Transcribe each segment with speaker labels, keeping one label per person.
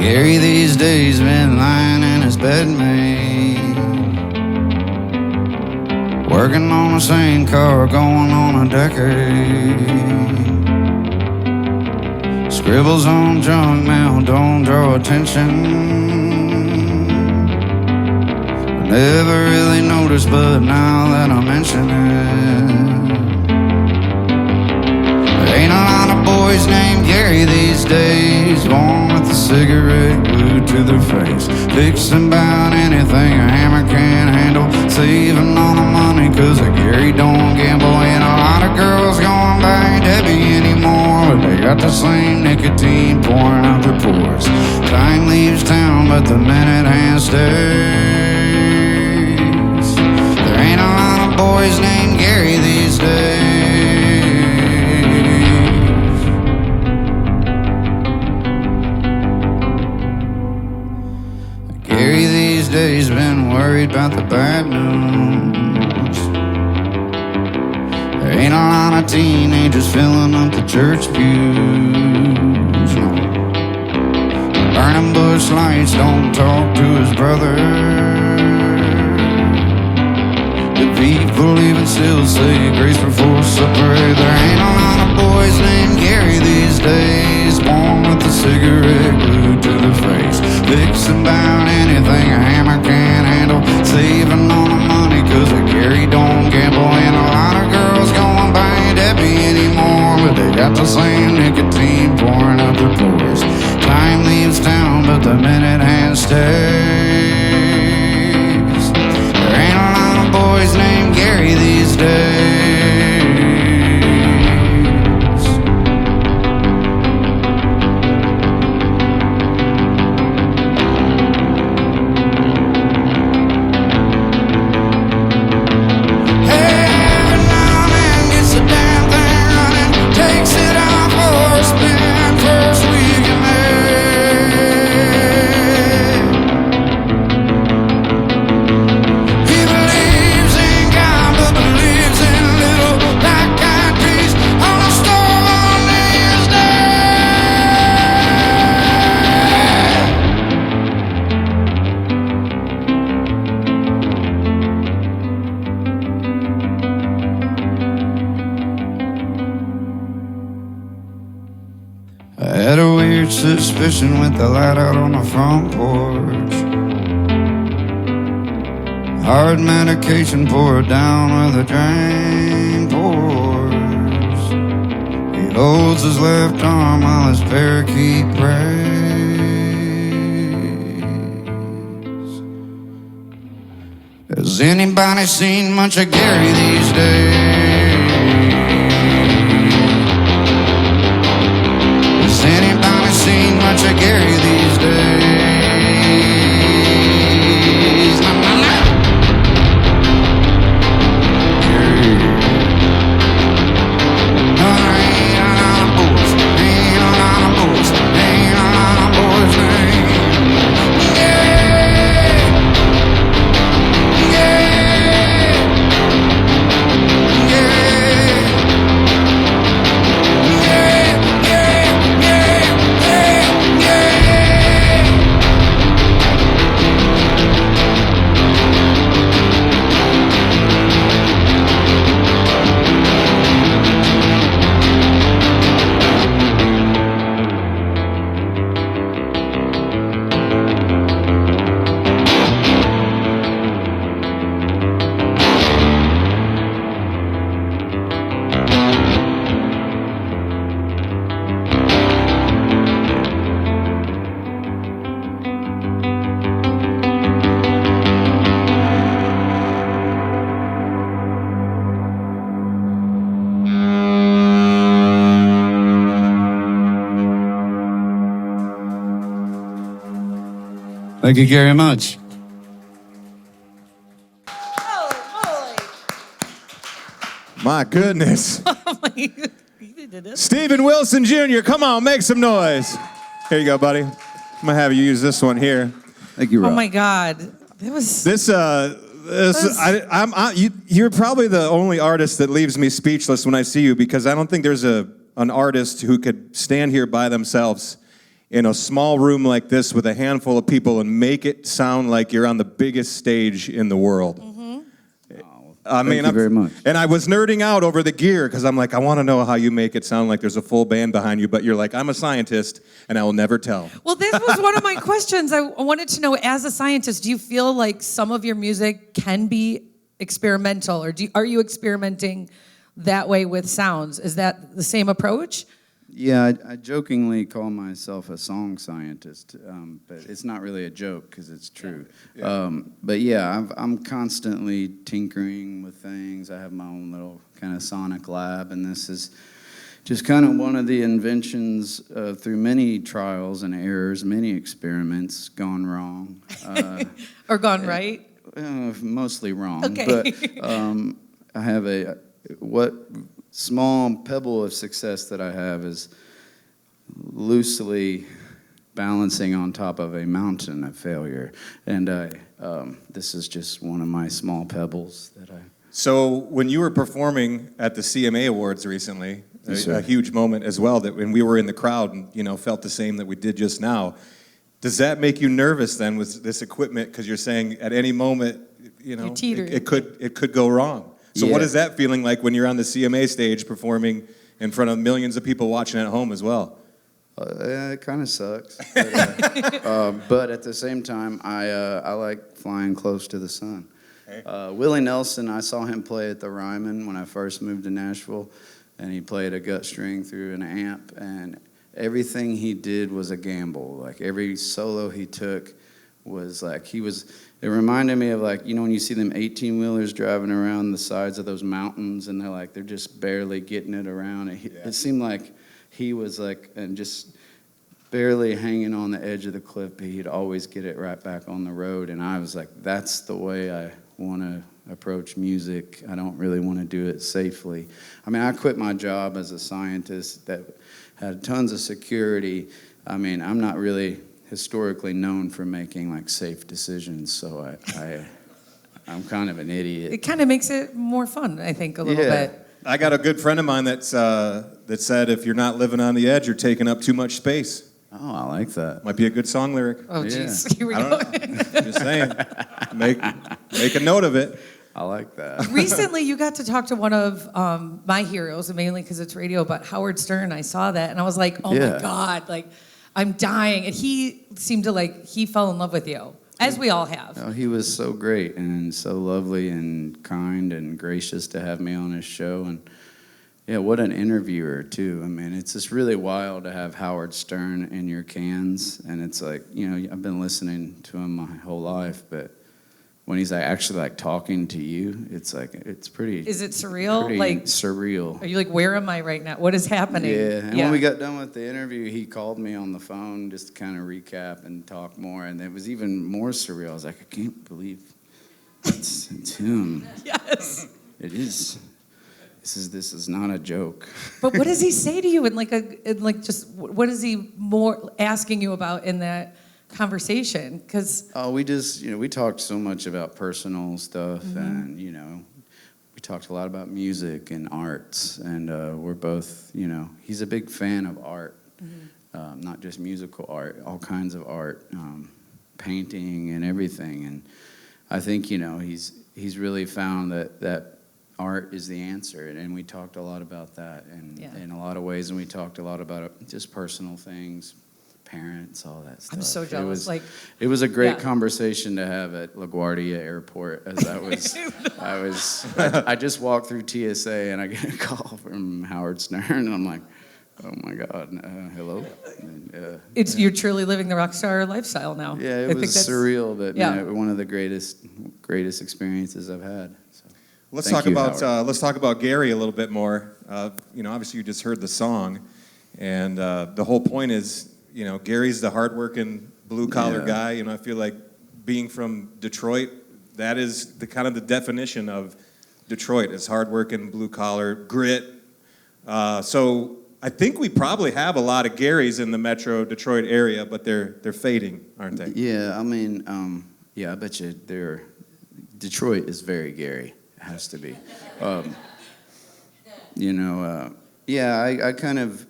Speaker 1: Gary these days been lying in his bed, mate, working on the same car going on a decade. Scribbles on junk mail, don't draw attention. I never really noticed, but now that I mention it, there ain't a lot of boys named Gary these days, born with a cigarette glued to their face, fixing about anything a hammer can handle, saving all the money cause a Gary don't gamble. Ain't a lot of girls going by Debbie anymore, but they got the same nicotine pouring out their pores. Time leaves town, but the minute hand stays. There ain't a lot of boys named Gary these days. Gary these days been worried about the bad news. There ain't a lot of teenagers filling up the church pews, no. Burning bush lights, don't talk to his brother. The people even still say grace before supper. There ain't a lot of boys named Gary these days, born with a cigarette glued to their face, fixing about anything a hammer can handle, saving all the money cause a Gary don't gamble. Ain't a lot of girls going by Debbie anymore, but they got the same nicotine pouring out their pores. Time leaves town, but the minute hand stays. There ain't a lot of boys named Gary these days. Suspicion with the light out on the front porch. Hard medication poured down where the drain pours. He holds his left arm while his parakeet prays. Has anybody seen much of Gary these days? Has anybody seen much of Gary these days? Na, na, na. Gary. No, there ain't a lot of boys, ain't a lot of boys, ain't a lot of boys named Gary. Gary. Thank you very much.
Speaker 2: My goodness.
Speaker 3: You did it.
Speaker 2: Stephen Wilson Jr., come on, make some noise. Here you go, buddy. I'm going to have you use this one here.
Speaker 1: Thank you, Rob.
Speaker 3: Oh my God. That was...
Speaker 2: You're probably the only artist that leaves me speechless when I see you, because I don't think there's an artist who could stand here by themselves in a small room like this with a handful of people and make it sound like you're on the biggest stage in the world.
Speaker 4: Thank you very much.
Speaker 2: And I was nerding out over the gear because I'm like, I want to know how you make it sound like there's a full band behind you, but you're like, I'm a scientist and I will never tell.
Speaker 3: Well, this was one of my questions. I wanted to know, as a scientist, do you feel like some of your music can be experimental, or are you experimenting that way with sounds? Is that the same approach?
Speaker 4: Yeah, I jokingly call myself a song scientist, but it's not really a joke because it's true.
Speaker 2: Yeah.
Speaker 4: But yeah, I'm constantly tinkering with things. I have my own little kind of sonic lab, and this is just kind of one of the inventions through many trials and errors, many experiments gone wrong.
Speaker 3: Or gone right?
Speaker 4: Mostly wrong.
Speaker 3: Okay.
Speaker 4: But I have what small pebble of success that I have is loosely balancing on top of a mountain of failure. And this is just one of my small pebbles that I...
Speaker 2: So when you were performing at the CMA Awards recently,
Speaker 4: Yes,
Speaker 2: a huge moment as well, that when we were in the crowd and felt the same that we did just now, does that make you nervous then with this equipment? Because you're saying at any moment, it could go wrong. So what is that feeling like when you're on the CMA stage performing in front of millions of people watching at home as well?
Speaker 4: It kind of sucks. But at the same time, I like flying close to the sun. Willie Nelson, I saw him play at the Ryman when I first moved to Nashville, and he played a gut string through an amp, and everything he did was a gamble. Like every solo he took was like it reminded me of when you see them 18-wheelers driving around the sides of those mountains and they're just barely getting it around. It seemed like he was and just barely hanging on the edge of the cliff, but he'd always get it right back on the road. And I was like, that's the way I want to approach music. I don't really want to do it safely. I mean, I quit my job as a scientist that had tons of security. I mean, I'm not really historically known for making safe decisions, so I'm kind of an idiot.
Speaker 3: It kind of makes it more fun, I think, a little bit.
Speaker 2: I got a good friend of mine that said, if you're not living on the edge, you're taking up too much space.
Speaker 4: Oh, I like that.
Speaker 2: Might be a good song lyric.
Speaker 3: Oh, jeez. Here we go.
Speaker 2: Just saying. Make a note of it.
Speaker 4: I like that.
Speaker 3: Recently, you got to talk to one of my heroes, mainly because it's radio, but Howard Stern. I saw that, and I was like, oh my God, I'm dying. And he seemed to he fell in love with you, as we all have.
Speaker 4: Oh, he was so great and so lovely and kind and gracious to have me on his show. And yeah, what an interviewer, too. I mean, it's just really wild to have Howard Stern in your cans. And it's I've been listening to him my whole life, but when he's actually talking to you, it's pretty.
Speaker 3: Is it surreal?
Speaker 4: Pretty surreal.
Speaker 3: Are you where am I right now? What is happening?
Speaker 4: Yeah. And when we got done with the interview, he called me on the phone just to kind of recap and talk more, and it was even more surreal. I was like, I can't believe it's him.
Speaker 3: Yes.
Speaker 4: It is. This is not a joke.
Speaker 3: But what does he say to you? And what is he more asking you about in that conversation? Because
Speaker 4: we just we talked so much about personal stuff, and we talked a lot about music and arts, and we're both he's a big fan of art, not just musical art, all kinds of art, painting and everything. And I think he's really found that art is the answer, and we talked a lot about that, and in a lot of ways, and we talked a lot about just personal things, parents, all that stuff.
Speaker 3: I'm so jealous.
Speaker 4: It was a great conversation to have at LaGuardia Airport, as I just walked through TSA and I get a call from Howard Stern, and I'm like, oh my God, hello. And,
Speaker 3: you're truly living the rock star lifestyle now.
Speaker 4: Yeah, it was surreal, but one of the greatest experiences I've had. So.
Speaker 2: Let's talk about Gary a little bit more. Obviously you just heard the song, and the whole point is, Gary's the hardworking blue-collar guy. I feel like being from Detroit, that is the kind of the definition of Detroit, is hardworking, blue-collar, grit. So I think we probably have a lot of Garys in the Metro Detroit area, but they're fading, aren't they?
Speaker 4: Yeah, I mean, I bet you Detroit is very Gary. It has to be. I kind of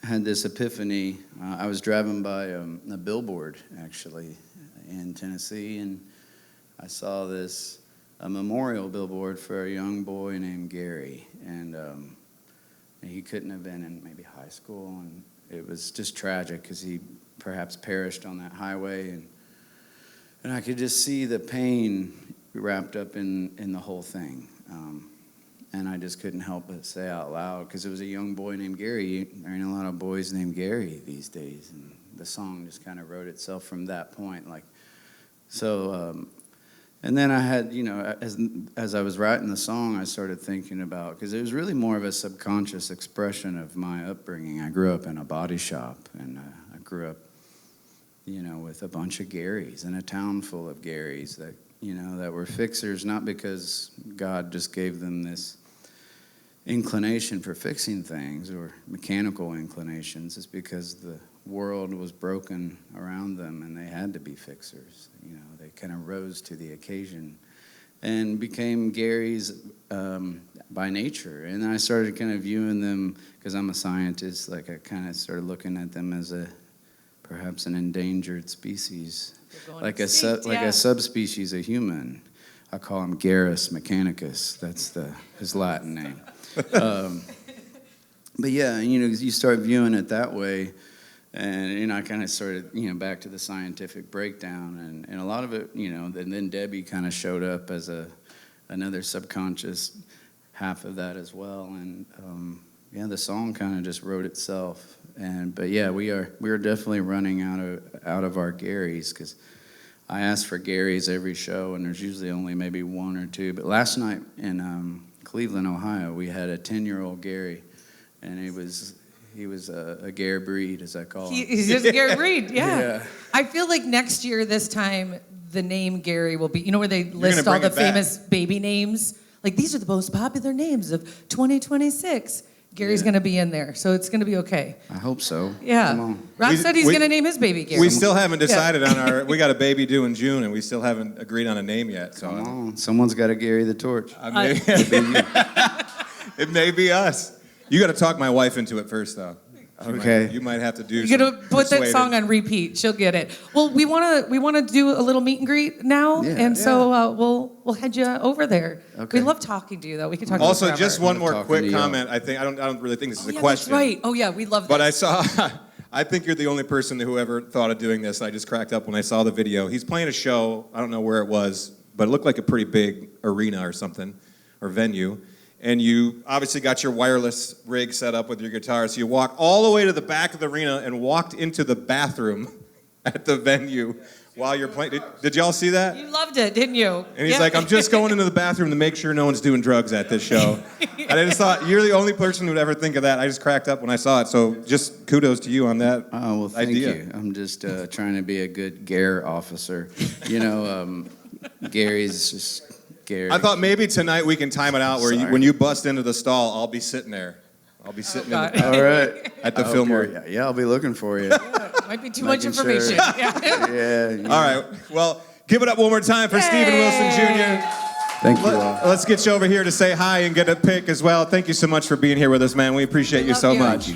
Speaker 4: had this epiphany. I was driving by a billboard, actually, in Tennessee, and I saw a memorial billboard for a young boy named Gary, and he couldn't have been in maybe high school, and it was just tragic because he perhaps perished on that highway, and I could just see the pain wrapped up in the whole thing. And I just couldn't help but say out loud, because it was a young boy named Gary. There ain't a lot of boys named Gary these days, and the song just kind of wrote itself from that point. And then I had, as I was writing the song, I started thinking about, because it was really more of a subconscious expression of my upbringing. I grew up in a body shop, and I grew up, with a bunch of Garys in a town full of Garys that were fixers, not because God just gave them this inclination for fixing things or mechanical inclinations. It's because the world was broken around them and they had to be fixers. They kind of rose to the occasion and became Garys by nature. And I started kind of viewing them, because I'm a scientist, I kind of started looking at them as perhaps an endangered species, like a subspecies of human. I call him Garrus mechanicus. That's his Latin name. But yeah, you start viewing it that way, and I kind of started, back to the scientific breakdown, and a lot of it, and then Debbie kind of showed up as another subconscious half of that as well, and the song kind of just wrote itself. But yeah, we are definitely running out of our Garys, because I ask for Garys every show, and there's usually only maybe one or two. But last night in Cleveland, Ohio, we had a 10-year-old Gary, and he was a Gare Breed, as I call him.
Speaker 3: He's just a Gare Breed, yeah.
Speaker 4: Yeah.
Speaker 3: I feel like next year, this time, the name Gary will be, where they list all the famous baby names? Like, these are the most popular names of 2026. Gary's going to be in there, so it's going to be okay.
Speaker 4: I hope so.
Speaker 3: Yeah.
Speaker 4: Come on.
Speaker 3: Rob said he's going to name his baby Gary.
Speaker 2: We still haven't decided on we got a baby due in June, and we still haven't agreed on a name yet. So
Speaker 4: Come on. Someone's got to Gary the torch.
Speaker 2: It may be us. You got to talk my wife into it first, though.
Speaker 4: Okay.
Speaker 2: You might have to do.
Speaker 3: You're gonna put that song on repeat. She'll get it. Well, we wanna do a little meet and greet now, so we'll head you over there.
Speaker 4: Okay.
Speaker 3: We love talking to you, though. We can talk.
Speaker 2: Also,
Speaker 3: to you
Speaker 2: just one more quick
Speaker 4: to you.
Speaker 2: comment. I don't really think this is a
Speaker 3: yeah,
Speaker 2: question.
Speaker 3: That's right. Oh yeah, we love that.
Speaker 2: But I think you're the only person who ever thought of doing this. I just cracked up when I saw the video. He's playing a show. I don't know where it was, but it looked like a pretty big arena or something, or venue. And you obviously got your wireless rig set up with your guitar. So you walked all the way to the back of the arena and walked into the bathroom at the venue while you're playing. Did y'all see that?
Speaker 3: You loved it, didn't you?
Speaker 2: And he's like, I'm just going into the bathroom to make sure no one's doing drugs at this show. And I just thought, you're the only person who would ever think of that. I just cracked up when I saw it. So just kudos to you on that
Speaker 4: Oh, well, thank
Speaker 2: idea.
Speaker 4: you. I'm just trying to be a good Gare officer. Gary's just Gary.
Speaker 2: I thought maybe tonight we can time it out where when you bust into the stall, I'll be sitting there. I'll be sitting
Speaker 4: All right.
Speaker 2: at the Fillmore.
Speaker 4: Yeah, I'll be looking for you.
Speaker 3: Might be too much
Speaker 4: Making
Speaker 3: information.
Speaker 4: sure.
Speaker 3: Yeah.
Speaker 2: All right. Well, give it up one more time for Stephen Wilson Jr.
Speaker 4: Thank you all.
Speaker 2: Let's get you over here to say hi and get a pic as well. Thank you so much for being here with us, man. We appreciate you so
Speaker 3: you.
Speaker 2: much.